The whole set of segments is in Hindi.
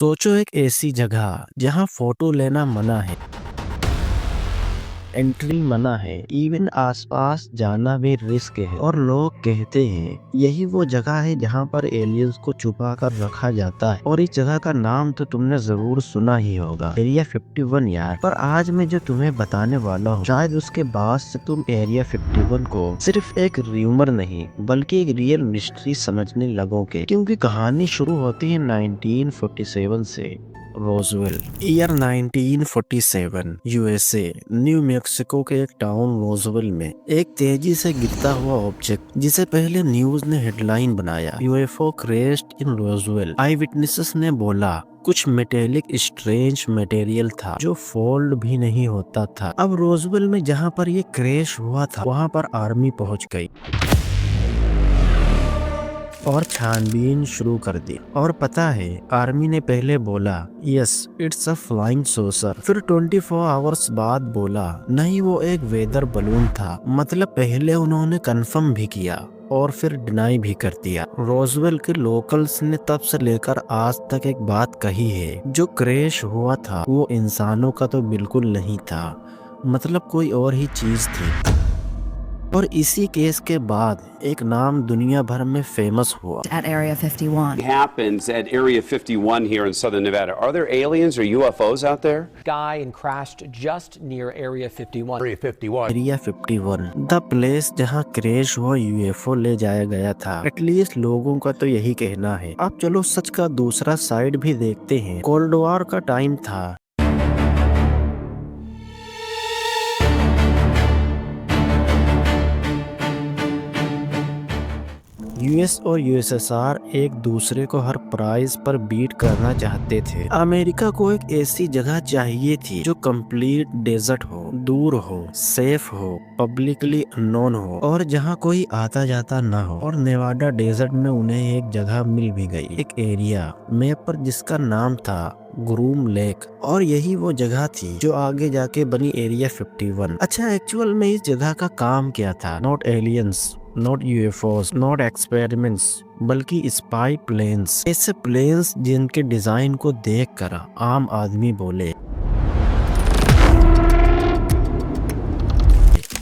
सोचो एक ऐसी जगह जहाँ फोटो लेना मना है, एंट्री मना है, इवन आसपास जाना भी रिस्क है और लोग कहते हैं यही वो जगह है जहाँ पर एलियंस को छुपा कर रखा जाता है। और इस जगह का नाम तो तुमने जरूर सुना ही होगा, एरिया 51 यार। पर आज मैं जो तुम्हें बताने वाला हूँ शायद उसके बाद से तुम एरिया 51 को सिर्फ एक र्यूमर नहीं बल्कि एक रियल मिस्ट्री समझने लगोगे, क्योंकि कहानी शुरू होती है 1947 से। Roswell year 1947 USA New Mexico के एक टाउन रोजवेल में एक तेजी से गिरता हुआ ऑब्जेक्ट जिसे पहले न्यूज ने हेडलाइन बनाया, यूएफओ क्रैश्ड इन रोजवेल। आई विटनेसेस ने बोला कुछ मेटेलिक स्ट्रेंज मटेरियल था जो फोल्ड भी नहीं होता था। अब रोजवेल में जहाँ पर ये क्रैश हुआ था वहाँ पर आर्मी पहुँच गई और छानबीन शुरू कर दी। और पता है आर्मी ने पहले बोला यस इट्स अ फ्लाइंग सोसर, फिर 24 आवर्स बाद बोला नहीं वो एक वेदर बलून था। मतलब पहले उन्होंने कंफर्म भी किया और फिर डिनाई भी कर दिया। रोजवेल के लोकल्स ने तब से लेकर आज तक एक बात कही है, जो क्रैश हुआ था वो इंसानों का तो बिल्कुल नहीं था, मतलब कोई और ही चीज थी। और इसी केस के बाद एक नाम दुनिया भर में फेमस हुआ, at Area 51. Happens at Area 51 here in southern Nevada. Are there aliens or UFOs out there? Sky and crashed just near Area 51. Area 51. Area 51 the place जहां क्रैश हुआ यूएफओ ले जाया गया था। एटलीस्ट लोगों का तो यही कहना है। अब चलो सच का दूसरा साइड भी देखते हैं। कोल्ड वॉर का टाइम था। यूएस और यूएसएसआर एक दूसरे को हर प्राइस पर बीट करना चाहते थे। अमेरिका को एक ऐसी जगह चाहिए थी जो कंप्लीट डेजर्ट हो, दूर हो, सेफ हो, पब्लिकली अननोन हो और जहां कोई आता जाता ना हो। और नेवाडा डेजर्ट में उन्हें एक जगह मिल भी गई, एक एरिया मैप पर जिसका नाम था ग्रूम लेक। और यही वो जगह थी जो आगे जाके बनी एरिया 51। अच्छा एक्चुअल में इस जगह का काम क्या था? Not aliens, not UFOs, not experiments, बल्कि स्पाई प्लेन्स। ऐसे प्लेन्स जिनके डिजाइन को देखकर आम आदमी बोले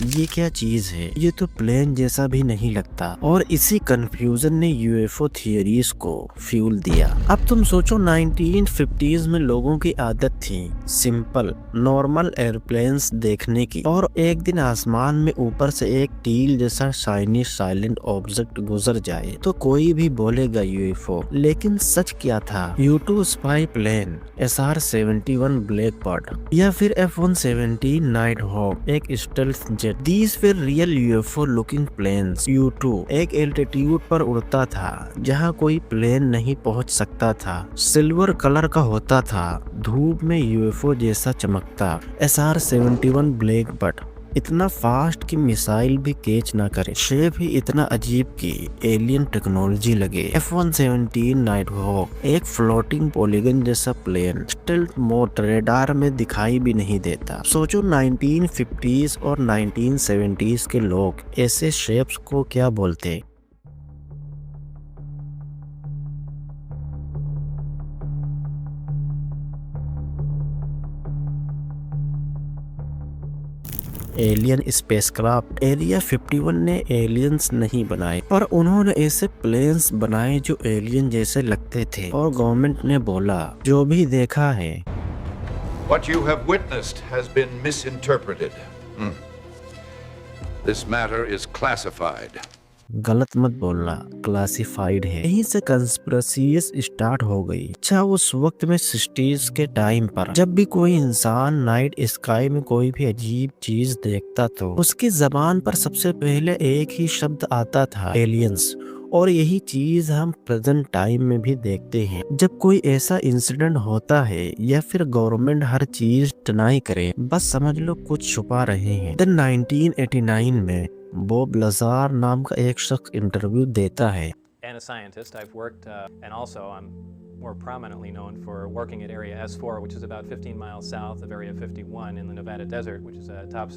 ये क्या चीज है, ये तो प्लेन जैसा भी नहीं लगता। और इसी कंफ्यूजन ने यूएफओ थियरीज को फ्यूल दिया। अब तुम सोचो 1950s में लोगों की आदत थी सिंपल नॉर्मल एयरप्लेन्स देखने की, और एक दिन आसमान में ऊपर से एक टील जैसा शाइनी साइलेंट ऑब्जेक्ट गुजर जाए तो कोई भी बोलेगा यूएफओ। लेकिन सच क्या था? U-2 spy plane, SR-71 black bird या फिर F-117 नाइट हॉक एक stealth jet. These were real UFO looking planes. U-2 एक एल्टीट्यूड पर उड़ता था जहां कोई प्लेन नहीं पहुंच सकता था। सिल्वर कलर का होता था, धूप में यूएफओ जैसा चमकता। SR-71 ब्लैक बर्ड इतना फास्ट कि मिसाइल भी कैच ना करे, शेप ही इतना अजीब कि एलियन टेक्नोलॉजी लगे। F-117 नाइट हॉक एक फ्लोटिंग पॉलीगन जैसा प्लेन, स्टेल्थ मोड, रेडार में दिखाई भी नहीं देता। सोचो 1950s और 1970s के लोग ऐसे शेप्स को क्या बोलते? Alien spacecraft. एरिया 51 ने एलियंस नहीं बनाए, पर उन्होंने ऐसे प्लेन्स बनाए जो एलियन जैसे लगते थे। और गवर्नमेंट ने बोला जो भी देखा है What you have witnessed has been misinterpreted. This matter is classified. गलत मत बोलना, क्लासिफाइड है। यहीं से कंस्पिरेसीज स्टार्ट हो गई। अच्छा उस वक्त में 60s के टाइम पर जब भी कोई इंसान नाइट स्काई में कोई भी अजीब चीज देखता तो उसकी जबान पर सबसे पहले एक ही शब्द आता था, एलियंस। और यही चीज हम प्रेजेंट टाइम में भी देखते हैं। जब कोई ऐसा इंसिडेंट होता है या फिर गवर्नमेंट हर चीज डिनाई करे, बस समझ लो कुछ छुपा रहे हैं। 1989 में बॉब लजार नाम का एक शख्स इंटरव्यू देता है। And a scientist. I've worked, and also I'm more prominently known for working at Area S4, which is about 15 miles south of Area 51 in the Nevada desert, which is a top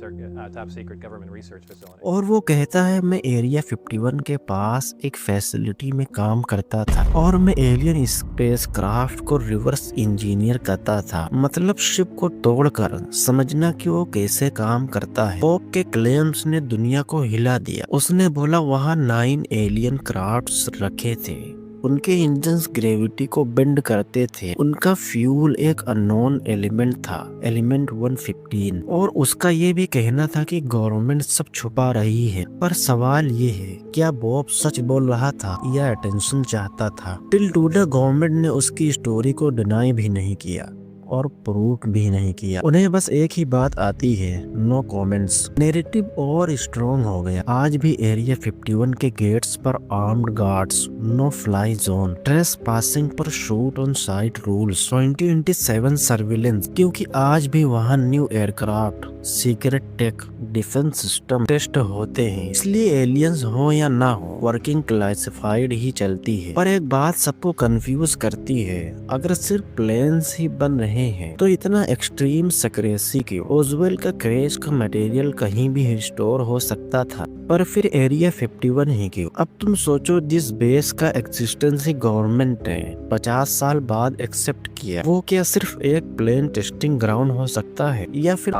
secret government research facility. और वो कहता है मैं एरिया 51 के पास एक फैसिलिटी में काम करता था और मैं एलियन स्पेसक्राफ्ट को रिवर्स इंजीनियर करता था, मतलब शिप को तोड़कर समझना कि वो कैसे काम करता है। पॉप के क्लेम्स ने दुनिया को हिला दिया। उसने बोला वहाँ 9 एलियन क्राफ्ट्स रखे थे, उनके इंजन्स ग्रेविटी को बेंड करते थे, उनका फ्यूल एक अननोन एलिमेंट था, एलिमेंट 115, और उसका ये भी कहना था कि गवर्नमेंट सब छुपा रही है। पर सवाल ये है, क्या बॉब सच बोल रहा था या अटेंशन चाहता था? टिल टुडे गवर्नमेंट ने उसकी स्टोरी को डिनाई भी नहीं किया और प्रूफ भी नहीं किया। उन्हें बस एक ही बात आती है, नो कमेंट्स। नैरेटिव और स्ट्रॉन्ग हो गया। आज भी एरिया 51 के गेट्स पर armed guards, no fly zone, trespassing पर shoot on sight rules, 2027 surveillance, क्योंकि आज भी वहाँ new aircraft, secret tech, defence system test होते हैं। इसलिए एलियंस हो या ना हो, वर्किंग क्लासिफाइड ही चलती है। पर एक बात सबको कंफ्यूज करती है, अगर सिर्फ प्लेन्स ही बन रहे हैं तो इतना एक्सट्रीम सिक्रेसी क्यों? ओजवेल का क्रैश का मटेरियल कहीं भी रिस्टोर हो सकता था, पर फिर एरिया 51 ही क्यों? अब तुम सोचो, जिस बेस का एक्सिस्टेंस ही गवर्नमेंट ने 50 साल बाद एक्सेप्ट किया, वो क्या सिर्फ एक प्लेन टेस्टिंग ग्राउंड हो सकता है? या फिर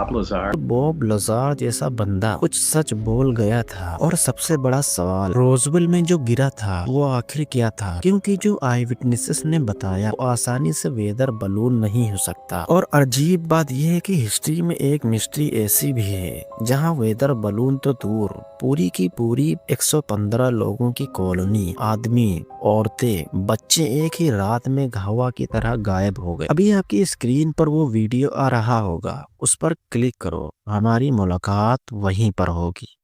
बॉब लजार जैसा बंदा कुछ सच बोल गया था? और सबसे बड़ा सवाल, रोजवेल में जो गिरा था वो आखिर क्या था? क्योंकि जो आई विटनेसेस ने बताया वो आसानी से वेदर बलून नहीं हो सकता। और अजीब बात यह है कि हिस्ट्री में एक मिस्ट्री ऐसी भी है जहां वेदर बलून तो दूर, पूरी की पूरी 115 लोगों की कॉलोनी, आदमी, औरतें, बच्चे एक ही रात में हवा की तरह गायब हो गए। अभी आपकी स्क्रीन पर वो वीडियो आ रहा होगा, उस पर क्लिक करो, हमारी मुलाकात वहीं पर होगी।